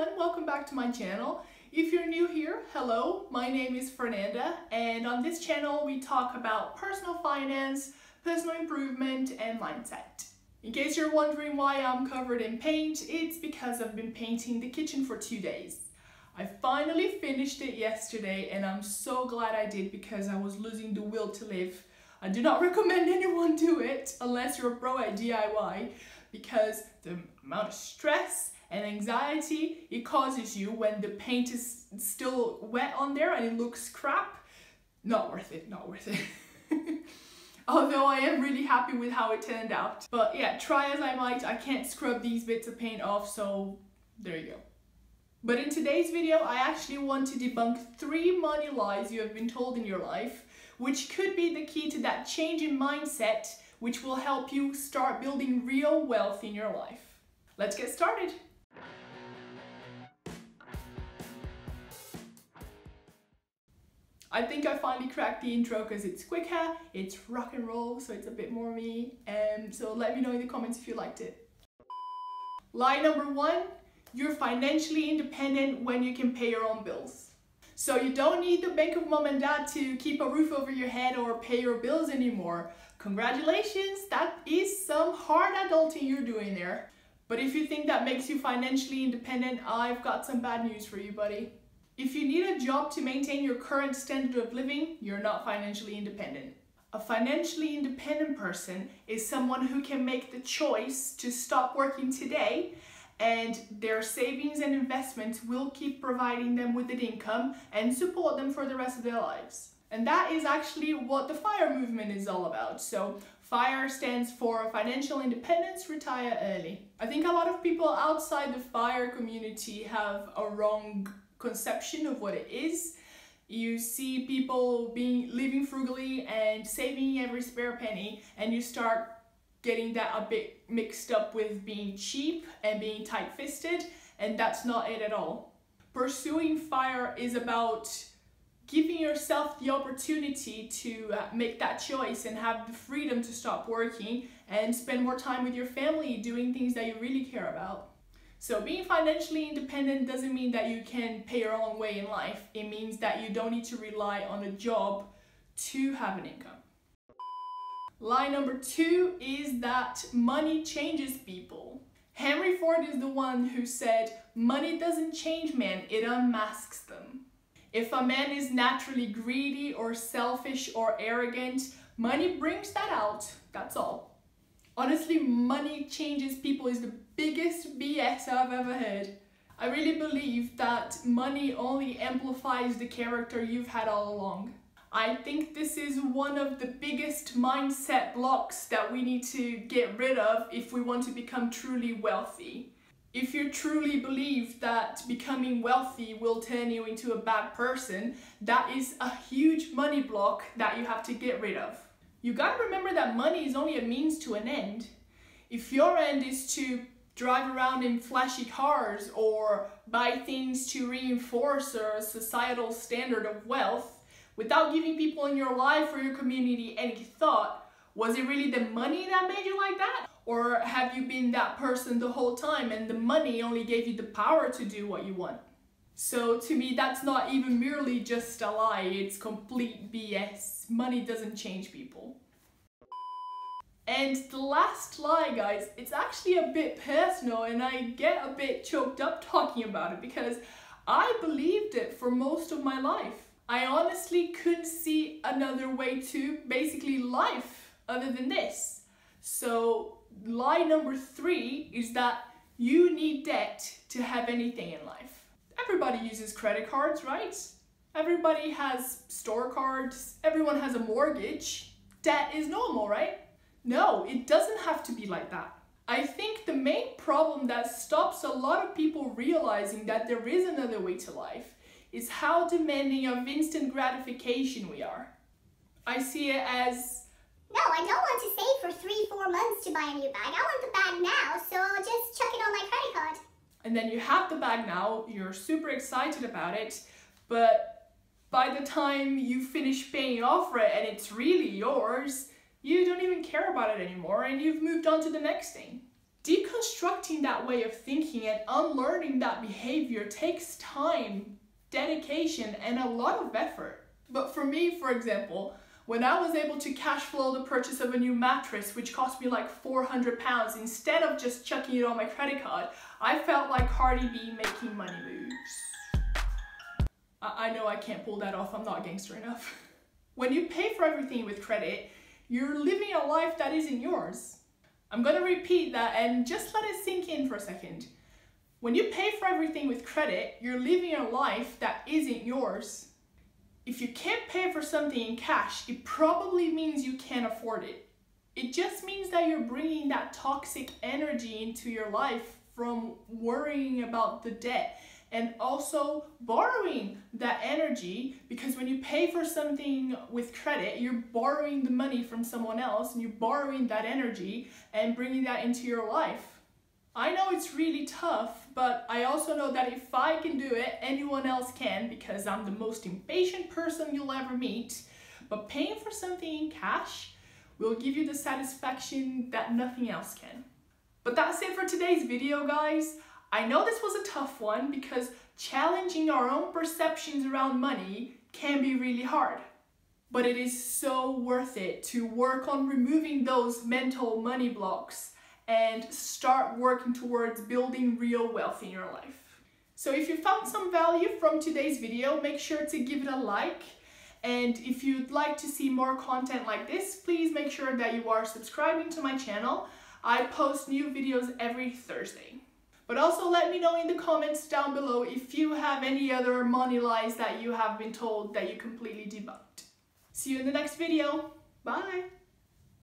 everyone, welcome back to my channel. If you're new here, hello, my name is Fernanda, and on this channel we talk about personal finance, personal improvement and mindset. In case you're wondering why I'm covered in paint, it's because I've been painting the kitchen for 2 days. I finally finished it yesterday and I'm so glad I did because I was losing the will to live. I do not recommend anyone do it unless you're a pro at DIY, because the amount of stress and anxiety it causes you when the paint is still wet on there and it looks crap, not worth it, not worth it. Although I am really happy with how it turned out. But yeah, try as I might, I can't scrub these bits of paint off, so there you go. But in today's video, I actually want to debunk 3 money lies you have been told in your life, which could be the key to that change in mindset, which will help you start building real wealth in your life. Let's get started. I think I finally cracked the intro because it's quicker, it's rock and roll, so it's a bit more me. So let me know in the comments if you liked it. Lie number 1, you're financially independent when you can pay your own bills. So you don't need the bank of mom and dad to keep a roof over your head or pay your bills anymore. Congratulations, that is some hard adulting you're doing there. But if you think that makes you financially independent, I've got some bad news for you, buddy. If you need a job to maintain your current standard of living, you're not financially independent. A financially independent person is someone who can make the choice to stop working today, and their savings and investments will keep providing them with an income and support them for the rest of their lives. And that is actually what the FIRE movement is all about. So FIRE stands for Financial Independence, Retire Early. I think a lot of people outside the FIRE community have a wrong conception of what it is. You see people living frugally and saving every spare penny, and you start getting that a bit mixed up with being cheap and being tight-fisted, and that's not it at all. Pursuing FIRE is about giving yourself the opportunity to make that choice and have the freedom to stop working and spend more time with your family doing things that you really care about. So being financially independent doesn't mean that you can pay your own way in life. It means that you don't need to rely on a job to have an income. Lie number 2 is that money changes people. Henry Ford is the one who said, "Money doesn't change men, it unmasks them." If a man is naturally greedy or selfish or arrogant, money brings that out, that's all. Honestly, money changes people is the biggest BS I've ever heard. I really believe that money only amplifies the character you've had all along. I think this is one of the biggest mindset blocks that we need to get rid of if we want to become truly wealthy. If you truly believe that becoming wealthy will turn you into a bad person, that is a huge money block that you have to get rid of. You gotta remember that money is only a means to an end. If your end is to drive around in flashy cars or buy things to reinforce a societal standard of wealth without giving people in your life or your community any thought, was it really the money that made you like that? Or have you been that person the whole time and the money only gave you the power to do what you want? So to me, that's not even merely just a lie, it's complete BS. Money doesn't change people. And the last lie, guys, it's actually a bit personal and I get a bit choked up talking about it because I believed it for most of my life. I honestly couldn't see another way to basically life other than this. So lie number 3 is that you need debt to have anything in life. Everybody uses credit cards, right? Everybody has store cards, everyone has a mortgage. Debt is normal, right? No, it doesn't have to be like that. I think the main problem that stops a lot of people realizing that there is another way to life is how demanding of instant gratification we are. I see it as, no, I don't want to save for 3-4 months to buy a new bag. I want the bag now, so I'll just chuck it on my credit card. And then you have the bag now, you're super excited about it, but by the time you finish paying off for it and it's really yours, you don't even care about it anymore and you've moved on to the next thing. deconstructing that way of thinking and unlearning that behavior takes time, dedication, and a lot of effort. But for me, for example, when I was able to cash flow the purchase of a new mattress, which cost me like £400, instead of just chucking it on my credit card, I felt like Cardi B making money moves. I know I can't pull that off, I'm not gangster enough. When you pay for everything with credit, you're living a life that isn't yours. I'm gonna repeat that and just let it sink in for a second. When you pay for everything with credit, you're living a life that isn't yours. If you can't pay for something in cash, it probably means you can't afford it. It just means that you're bringing that toxic energy into your life from worrying about the debt and also borrowing that energy, because when you pay for something with credit, you're borrowing the money from someone else and you're borrowing that energy and bringing that into your life. I know it's really tough, but I also know that if I can do it, anyone else can, because I'm the most impatient person you'll ever meet. But paying for something in cash will give you the satisfaction that nothing else can. But that's it for today's video, guys. I know this was a tough one because challenging our own perceptions around money can be really hard. But it is so worth it to work on removing those mental money blocks and start working towards building real wealth in your life. So if you found some value from today's video, make sure to give it a like. And if you'd like to see more content like this, please make sure that you are subscribing to my channel. I post new videos every Thursday. But also let me know in the comments down below if you have any other money lies that you have been told that you completely debunked. See you in the next video. Bye!